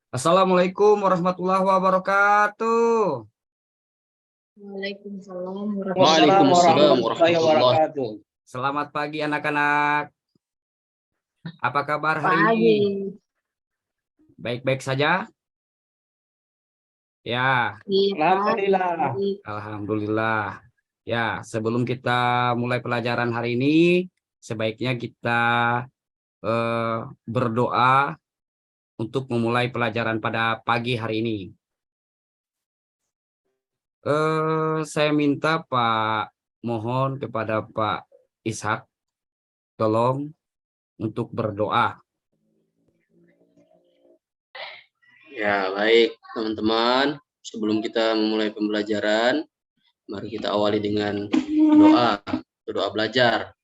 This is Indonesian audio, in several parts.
Assalamualaikum warahmatullahi wabarakatuh. Waalaikumsalam Waalaikumsalam warahmatullahi warahmatullahi wabarakatuh. Selamat pagi anak-anak. Apa kabar hari ini? Pagi. Baik-baik saja? Ya, Iya, Alhamdulillah. pagi. alhamdulillah. Ya, sebelum kita mulai pelajaran hari ini, sebaiknya kita berdoa untuk memulai pelajaran pada pagi hari ini. Saya minta mohon kepada Pak Ishak, tolong untuk berdoa. Ya, baik teman-teman. Sebelum kita memulai pembelajaran, mari kita awali dengan doa belajar.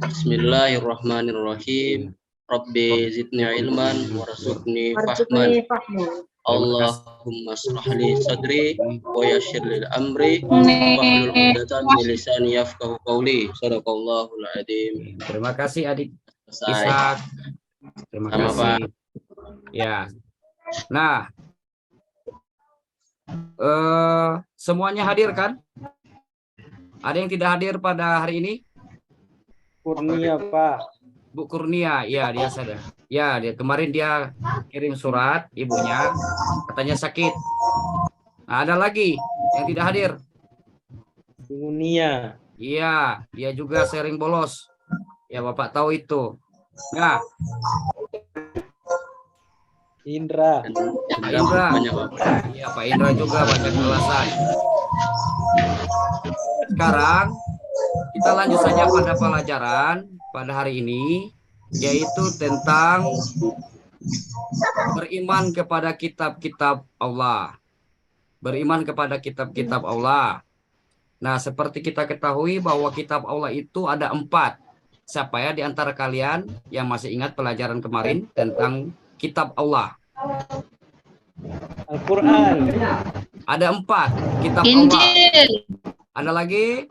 Bismillahirrahmanirrahim. Rabbi zidni ilman warzuqni fahman. Allahumma shrah li sadri wa yassir li amri wahlul 'uqdatam min lisani yafqahu qawli. Shadaqallahul adzim. Terima kasih adik Selesai. Ishak. Terima Sama, kasih. Ya. Nah, semuanya hadir kan? Ada yang tidak hadir pada hari ini? Kurnia, Pak. Bu Kurnia, ya dia sadar. Ya, dia kemarin dia kirim surat ibunya, katanya sakit. Nah, ada lagi yang tidak hadir. Kurnia. Iya, dia juga sering bolos. Ya, Bapak tahu itu. Nah, Indra. Indra. Banyak, Pak. Iya, Pak Indra juga banyak alasan. Sekarang kita lanjut saja pada pelajaran pada hari ini, yaitu tentang beriman kepada kitab-kitab Allah. Beriman kepada kitab-kitab Allah. Nah, seperti kita ketahui bahwa kitab Allah itu ada 4. Siapa ya di antara kalian yang masih ingat pelajaran kemarin tentang kitab Allah? Al-Quran. Ada 4 kitab Injil, Allah. Ada lagi?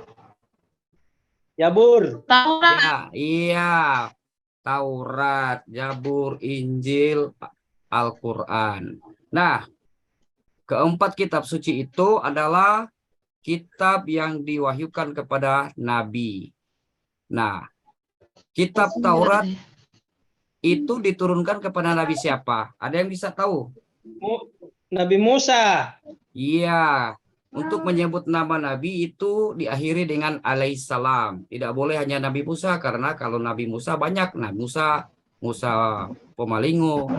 Jabur. Taurat, Ya, iya. Taurat, Zabur, Injil, Al-Quran. Nah, keempat kitab suci itu adalah kitab yang diwahyukan kepada Nabi. Nah, kitab Taurat itu diturunkan kepada Nabi siapa? Ada yang bisa tahu? Nabi Musa. Iya, untuk menyebut nama Nabi itu diakhiri dengan alaihissalam. Tidak boleh hanya Nabi Musa, karena kalau Nabi Musa banyak. Nah, Musa Pemalingo,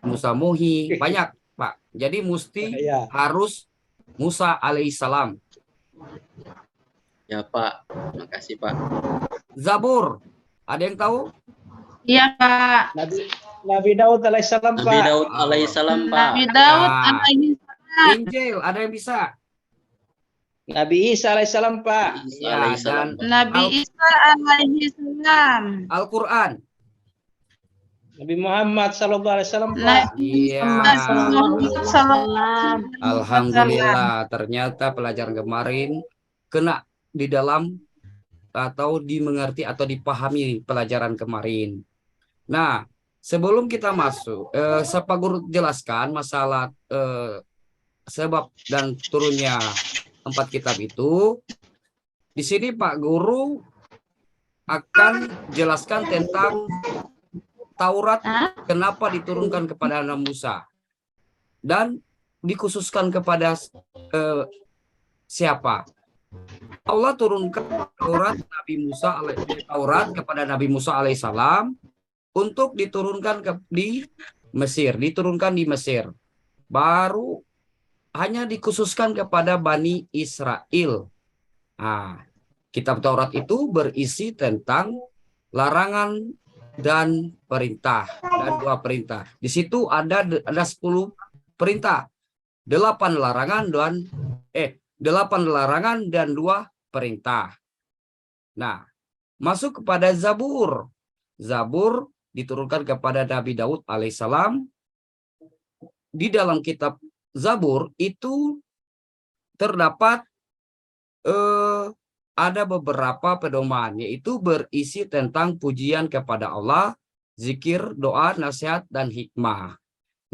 Musa Muhi, banyak, Pak. Jadi mesti Ya. harus Musa alaihissalam. Ya, Pak. Terima kasih, Pak. Zabur, ada yang tahu? iya Pak. Nabi Daud alaihissalam, Nabi Pak. Daud alaihissalam, Pak. Nabi Daud Ya. alaihi Injil, ada yang bisa? Nabi Isa alaihissalam, Pak. Isa Ya, alaihissalam, dan Pak. Nabi Isa alaihi salam. Al-Quran. Nabi Muhammad sallallahu alaihi wasallam, Pak. Nabi Iya. Muhammad sallallahu Alhamdulillah, ternyata pelajaran kemarin kena di dalam atau dimengerti atau dipahami pelajaran kemarin. Nah, sebelum kita masuk, Pak Guru jelaskan masalah sebab dan turunnya 4 kitab itu. Di sini Pak Guru akan jelaskan tentang Taurat, kenapa diturunkan kepada Nabi Musa dan dikhususkan kepada siapa? Allah turunkan Taurat kepada Nabi Musa alaihissalam untuk diturunkan di Mesir. Baru hanya dikhususkan kepada Bani Israel. Nah, kitab Taurat itu berisi tentang larangan dan perintah, dan 2 perintah. Di situ ada 10 perintah, 8 larangan dan 2 perintah. Nah, masuk kepada Zabur. Zabur diturunkan kepada Nabi Daud alaihissalam. Di dalam kitab Zabur itu terdapat ada beberapa pedoman, yaitu berisi tentang pujian kepada Allah, zikir, doa, nasihat, dan hikmah.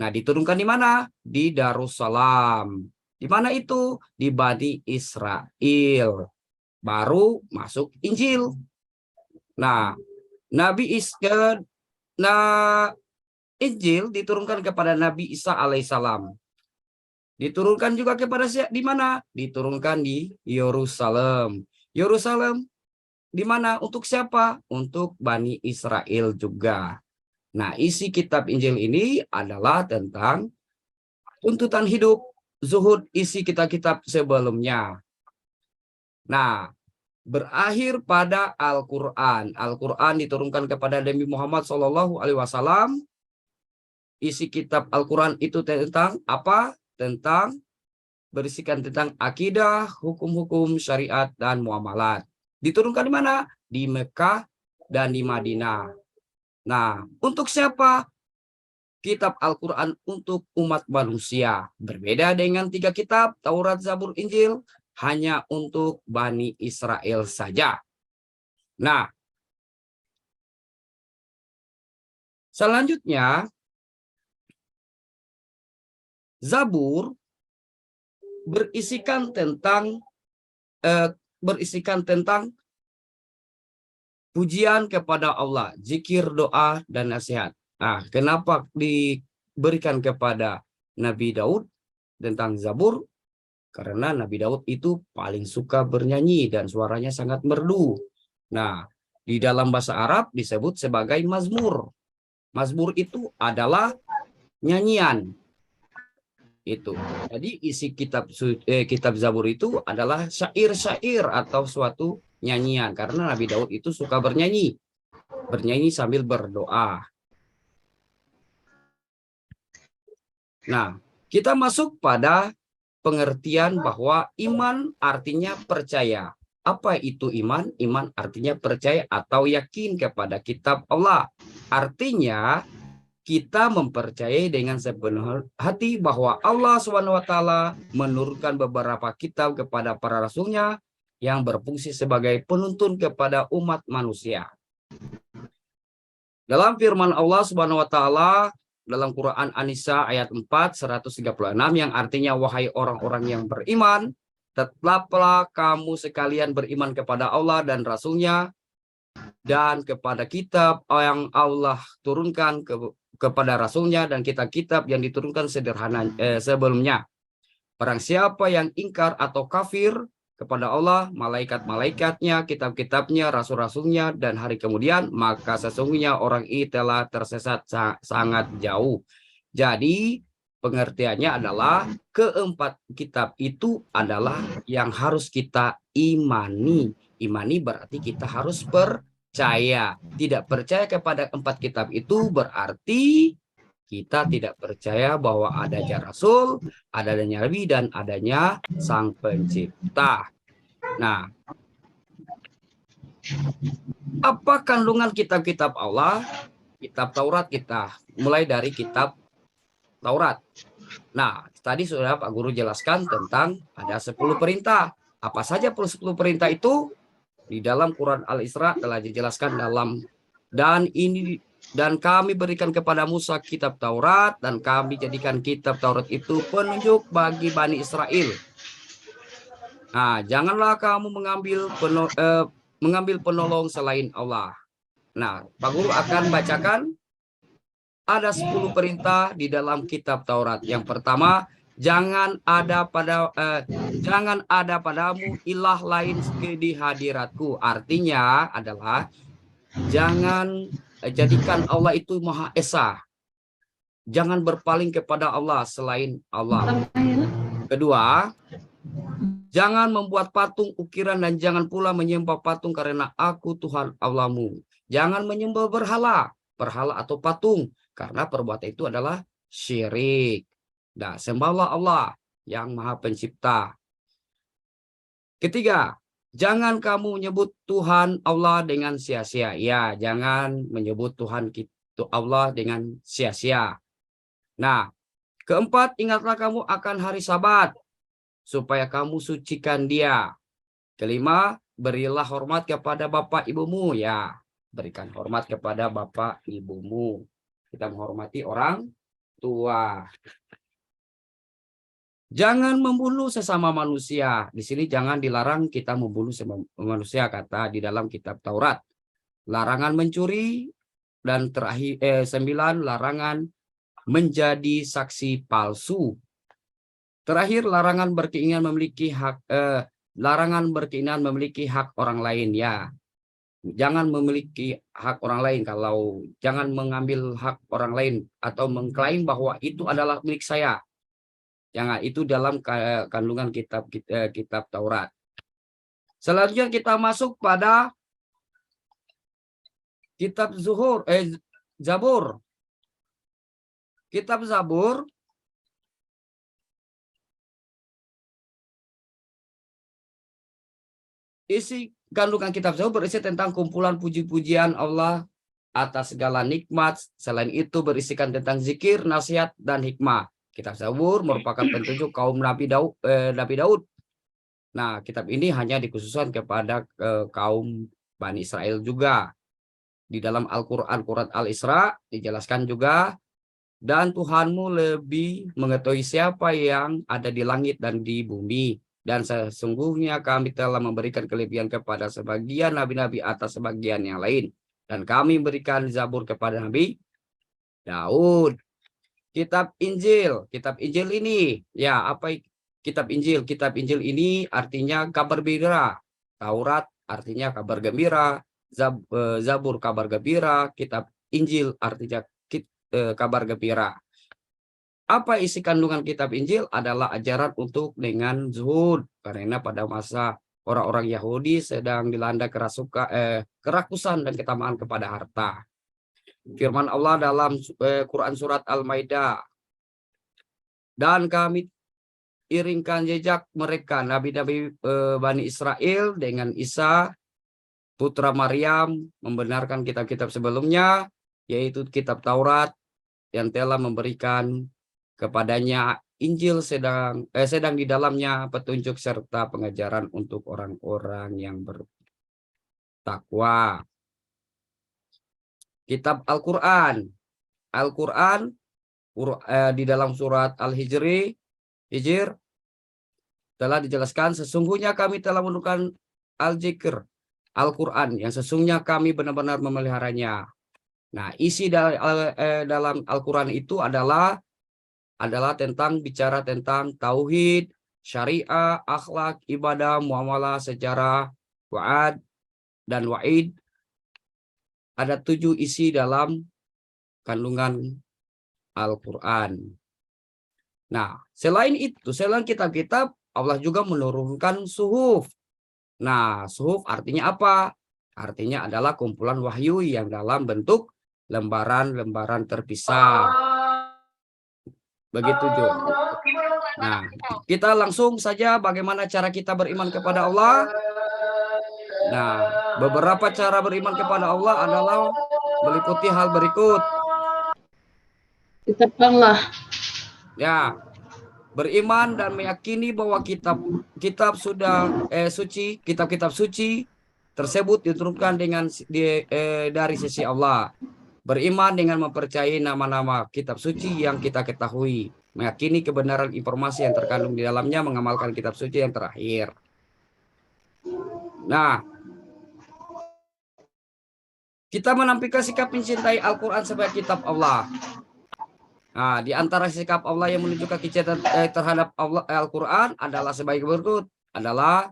Nah, diturunkan di mana? Di Darussalam. Di mana itu? Di Bani Israel. Baru masuk Injil. Nah, nah, Injil diturunkan kepada Nabi Isa alaihissalam. Diturunkan juga kepada di mana? Diturunkan di Yerusalem. Yerusalem di mana? Untuk siapa? Untuk Bani Israel juga. Nah, isi kitab Injil ini adalah tentang tuntutan hidup, zuhud, isi kitab-kitab sebelumnya. Nah, berakhir pada Al-Quran. Al-Quran diturunkan kepada Nabi Muhammad SAW. Isi kitab Al-Quran itu tentang apa? Tentang berisikan tentang akidah, hukum-hukum, syariat, dan muamalat. Diturunkan di mana? Di Mekah dan di Madinah. Nah, untuk siapa? Kitab Al-Quran untuk umat manusia. Berbeda dengan 3 kitab, Taurat, Zabur, Injil, hanya untuk Bani Israel saja. Nah, selanjutnya, Zabur berisikan tentang pujian kepada Allah, zikir, doa, dan nasihat. Nah, kenapa diberikan kepada Nabi Daud tentang Zabur? Karena Nabi Daud itu paling suka bernyanyi dan suaranya sangat merdu. Nah, di dalam bahasa Arab disebut sebagai mazmur. Mazmur itu adalah nyanyian. Itu. Jadi isi kitab Zabur itu adalah syair-syair atau suatu nyanyian, karena Nabi Daud itu suka bernyanyi sambil berdoa. Nah, kita masuk pada pengertian bahwa iman artinya percaya. Apa itu iman? Iman artinya percaya atau yakin kepada kitab Allah. Artinya kita mempercayai dengan sepenuh hati bahwa Allah SWT menurunkan beberapa kitab kepada para rasulnya yang berfungsi sebagai penuntun kepada umat manusia. Dalam firman Allah SWT dalam Quran An-Nisa ayat 4 136 yang artinya, wahai orang-orang yang beriman, tetaplah kamu sekalian beriman kepada Allah dan Rasulnya dan kepada kitab yang Allah turunkan kepada Rasulnya dan kitab-kitab yang diturunkan sebelumnya. Barang siapa yang ingkar atau kafir kepada Allah, malaikat-malaikatnya, kitab-kitabnya, rasul-rasulnya, dan hari kemudian, maka sesungguhnya orang itu telah tersesat sangat jauh. Jadi, pengertiannya adalah keempat kitab itu adalah yang harus kita imani. Imani berarti kita harus percaya. Tidak percaya kepada 4 kitab itu berarti kita tidak percaya bahwa adanya Rasul, adanya Nabi, dan adanya Sang Pencipta. Nah, apa kandungan kitab-kitab Allah? Kitab Taurat kita, mulai dari kitab Taurat. Nah, tadi sudah Pak Guru jelaskan tentang ada 10 perintah. Apa saja 10 perintah itu? Di dalam Quran Al-Isra telah dijelaskan dan kami berikan kepada Musa kitab Taurat, dan kami jadikan kitab Taurat itu penunjuk bagi Bani Israel. Nah, janganlah kamu mengambil penolong selain Allah. Nah, Pak Guru akan bacakan ada 10 perintah di dalam kitab Taurat. Yang pertama, jangan ada padamu ilah lain di hadiratku. Artinya adalah jangan jadikan Allah itu Maha Esa. Jangan berpaling kepada Allah selain Allah. Kedua, jangan membuat patung ukiran dan jangan pula menyembah patung karena aku Tuhan Allahmu. Jangan menyembah berhala atau patung, karena perbuatan itu adalah syirik. Nah, sembahlah Allah yang Maha Pencipta. Ketiga, jangan kamu menyebut Tuhan Allah dengan sia-sia. Ya, jangan menyebut Tuhan Allah dengan sia-sia. Nah, keempat, ingatlah kamu akan hari Sabat, supaya kamu sucikan dia. Kelima, berilah hormat kepada bapak ibumu. Ya, berikan hormat kepada bapak ibumu. Kita menghormati orang tua. Jangan membunuh sesama manusia. Di sini jangan dilarang kita membunuh sesama manusia, kata di dalam kitab Taurat. Larangan mencuri, dan terakhir 9, larangan menjadi saksi palsu. Terakhir, larangan berkeinginan memiliki hak orang lain, ya. Jangan memiliki hak orang lain. Kalau jangan mengambil hak orang lain atau mengklaim bahwa itu adalah milik saya. Jangan, itu dalam kandungan kitab Taurat. Selanjutnya kita masuk pada kitab Zabur. Kitab Zabur isi kandungan kitab Zabur berisi tentang kumpulan puji-pujian Allah atas segala nikmat. Selain itu berisikan tentang zikir, nasihat, dan hikmah. Kitab Zabur merupakan petunjuk kaum Nabi Daud. Nah, kitab ini hanya dikhususkan kepada kaum Bani Israel juga. Di dalam Al-Quran, Quran Al-Isra, dijelaskan juga, dan Tuhanmu lebih mengetahui siapa yang ada di langit dan di bumi. Dan sesungguhnya kami telah memberikan kelebihan kepada sebagian nabi-nabi atas sebagian yang lain. Dan kami memberikan Zabur kepada Nabi Daud. Kitab Injil ini, ya, apa kitab Injil? Kitab Injil ini artinya kabar gembira. Taurat artinya kabar gembira, Zabur kabar gembira, kitab Injil artinya kabar gembira. Apa isi kandungan kitab Injil? Adalah ajaran untuk dengan zuhud, karena pada masa orang-orang Yahudi sedang dilanda kerakusan dan ketamaan kepada harta. Firman Allah dalam Quran surat Al-Maidah, dan kami iringkan jejak mereka, nabi-nabi Bani Israel, dengan Isa putra Maryam, membenarkan kitab-kitab sebelumnya, yaitu kitab Taurat, yang telah memberikan kepadanya Injil, sedang di dalamnya petunjuk serta pengajaran untuk orang-orang yang bertakwa. Kitab Al-Quran di dalam surat Al-Hijr telah dijelaskan, sesungguhnya kami telah menurunkan Al-Zikr, Al-Quran, yang sesungguhnya kami benar-benar memeliharanya. Nah, isi dalam Al-Quran itu adalah tentang bicara tentang tauhid, syariah, akhlak, ibadah, muamalah, sejarah, wa'ad, dan wa'id. Ada 7 isi dalam kandungan Al-Quran. Nah, selain itu, selain kitab-kitab, Allah juga menurunkan suhuf. Nah, suhuf artinya apa? Artinya adalah kumpulan wahyu yang dalam bentuk lembaran-lembaran terpisah. Begitu juga. Nah, kita langsung saja bagaimana cara kita beriman kepada Allah. Nah, beberapa cara beriman kepada Allah adalah meliputi hal berikut. Kitab Allah. Ya, beriman dan meyakini bahwa kitab-kitab suci tersebut diturunkan dari sisi Allah. Beriman dengan mempercayai nama-nama kitab suci yang kita ketahui, meyakini kebenaran informasi yang terkandung di dalamnya, mengamalkan kitab suci yang terakhir. Nah, kita menampilkan sikap mencintai Al-Quran sebagai kitab Allah. Nah, di antara sikap Allah yang menunjukkan kecintaan terhadap Al-Quran adalah sebagai berikut. Adalah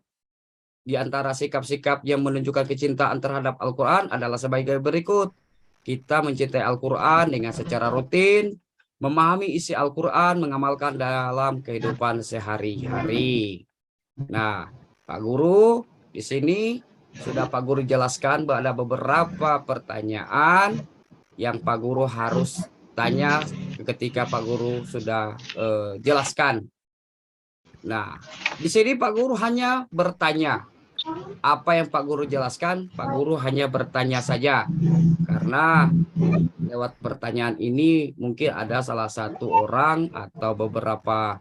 di antara sikap-sikap yang menunjukkan kecintaan terhadap Al-Quran adalah sebagai berikut. Kita mencintai Al-Quran dengan secara rutin, memahami isi Al-Quran, mengamalkan dalam kehidupan sehari-hari. Nah, Pak Guru di sini sudah Pak Guru jelaskan bahwa ada beberapa pertanyaan yang Pak Guru harus tanya ketika Pak Guru sudah jelaskan. Nah, di sini Pak Guru hanya bertanya. Apa yang Pak Guru jelaskan, Pak Guru hanya bertanya saja. Karena lewat pertanyaan ini mungkin ada salah satu orang atau beberapa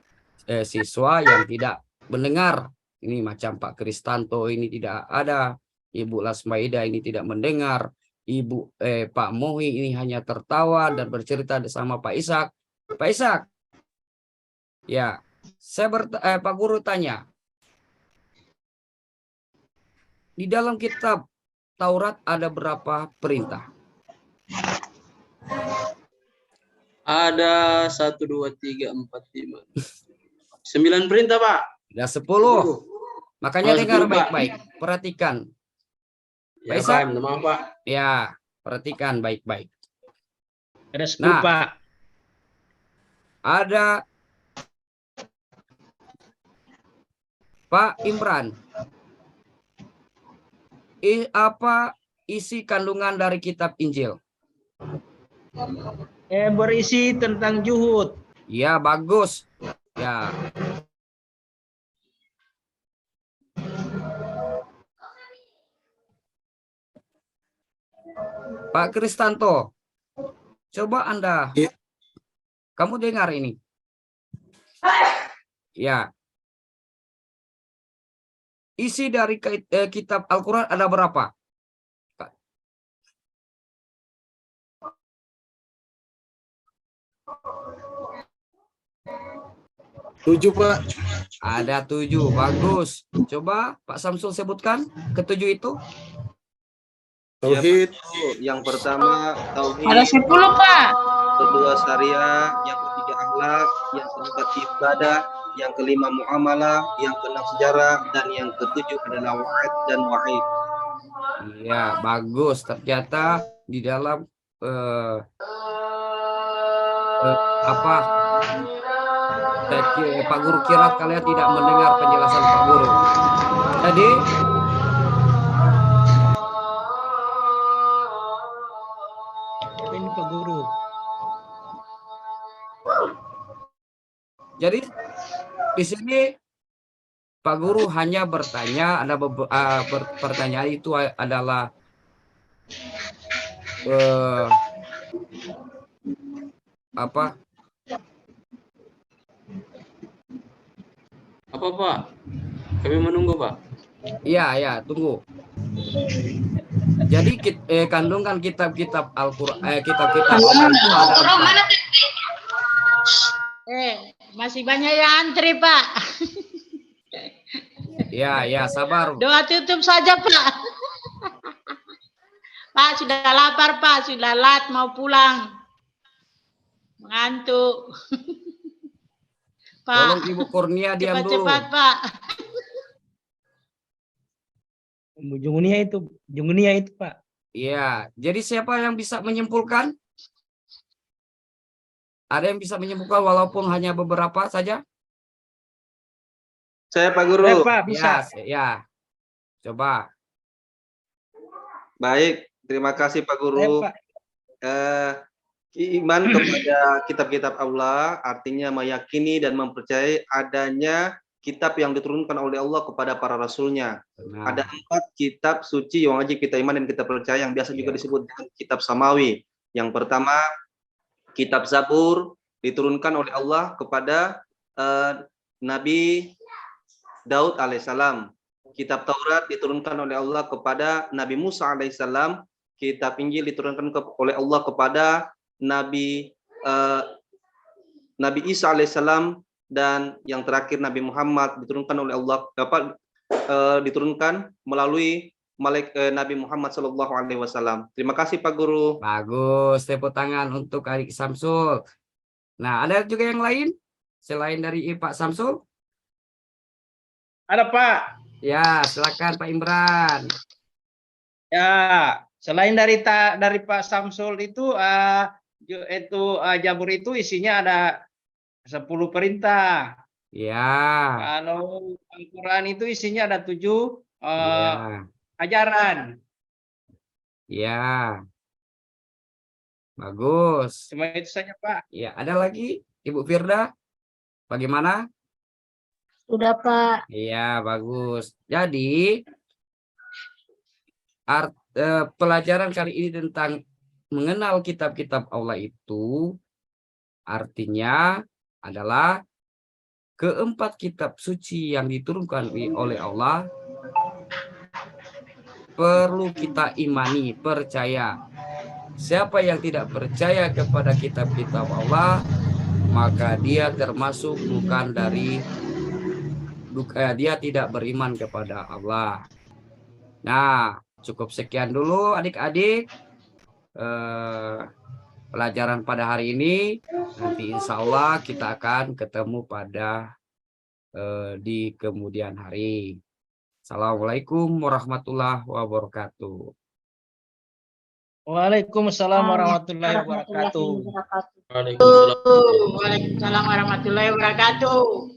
siswa yang tidak mendengar. Ini macam Pak Kristanto ini tidak ada, Ibu Lasmaida ini tidak mendengar, Pak Mohi ini hanya tertawa dan bercerita bersama Pak Ishak. Pak Ishak. Ya, Pak Guru tanya. Di dalam kitab Taurat ada berapa perintah? Ada 1, 2, 3, 4, 5. 9 perintah, Pak. Ada 10. Makanya Oh, dengar 10, Pak. baik-baik. Perhatikan. Ya, Pak Ishak? Pak, minta maaf, Pak. Ya, perhatikan baik-baik. Ada 10, Nah. Pak. Ada Pak Imran. Apa isi kandungan dari kitab Injil? Berisi tentang juhud. Ya, bagus. Ya. Pak Kristanto, coba Anda. Kamu dengar ini. Ya. Isi dari kitab Al-Quran ada berapa? 7, Pak. Ada 7. Bagus. Coba Pak Samsul sebutkan ke-7 itu. Tauhid. Yang pertama tauhid. Ada 10, Pak. Kedua syariah. Yang ketiga akhlak. Yang keempat ibadah. Yang kelima muamalah. Yang keenam sejarah. Dan yang ketujuh adalah wa'id dan wa'id. Iya, bagus. Ternyata di dalam Pak Guru kira kalian tidak mendengar penjelasan Pak Guru. Jadi Ini Pak Guru. Jadi di sini Pak Guru hanya bertanya, ada pertanyaan itu adalah apa? Apa, Pak? Kami menunggu, Pak. Iya, tunggu. Jadi kandungan kitab-kitab Al-Qur'an, kitab-kitab Allah itu ada 4. Masih banyak yang antri, Pak. Ya, sabar. Doa tutup saja, Pak. Pak, sudah lapar, Pak. Sudah lat, mau pulang. Mengantuk. Pak, Tolong Ibu Kurnia diam dulu. cepat-cepat, Pak. Jungunia itu, Pak. Iya, jadi siapa yang bisa menyimpulkan? Ada yang bisa menyimpulkan walaupun hanya beberapa saja? Saya Pak Guru. Pak, bisa. Ya. Coba. Baik, terima kasih Pak Guru. Pak. Iman kepada kitab-kitab Allah artinya meyakini dan mempercayai adanya kitab yang diturunkan oleh Allah kepada para rasulnya. Nah, Ada 4 kitab suci yang wajib kita iman dan kita percaya yang biasa juga disebut dengan kitab samawi. Yang pertama, kitab Zabur diturunkan oleh Allah kepada Nabi Daud alaihissalam. Kitab Taurat diturunkan oleh Allah kepada Nabi Musa alaihissalam. Kitab Injil diturunkan oleh Allah kepada Nabi Isa alaihissalam, dan yang terakhir Nabi Muhammad diturunkan oleh Allah diturunkan melalui Nabi Muhammad SAW. Terima kasih Pak Guru. bagus, tepuk tangan untuk Adik Samsul. Nah, ada juga yang lain selain dari Pak Samsul? Ada, Pak. Ya, silakan Pak Imran. Ya, selain dari Pak Samsul itu Jabur itu isinya ada 10 perintah. Ya. Kalau Al-Quran itu isinya ada 7 Ya. ajaran. Ya. Bagus. Cuma itu saja, Pak. Ya, ada lagi Ibu Firda? Bagaimana? Sudah, Pak. Iya, bagus. Jadi pelajaran kali ini tentang mengenal kitab-kitab Allah itu artinya adalah keempat kitab suci yang diturunkan oleh Allah perlu kita imani, percaya. Siapa yang tidak percaya kepada kitab-kitab Allah, maka dia termasuk bukan dari dia tidak beriman kepada Allah. Nah, cukup sekian dulu adik-adik pelajaran pada hari ini. Nanti insya Allah kita akan ketemu pada di kemudian hari. Assalamualaikum warahmatullahi wabarakatuh. Waalaikumsalam warahmatullahi wabarakatuh. Waalaikumsalam. Waalaikumsalam warahmatullahi wabarakatuh.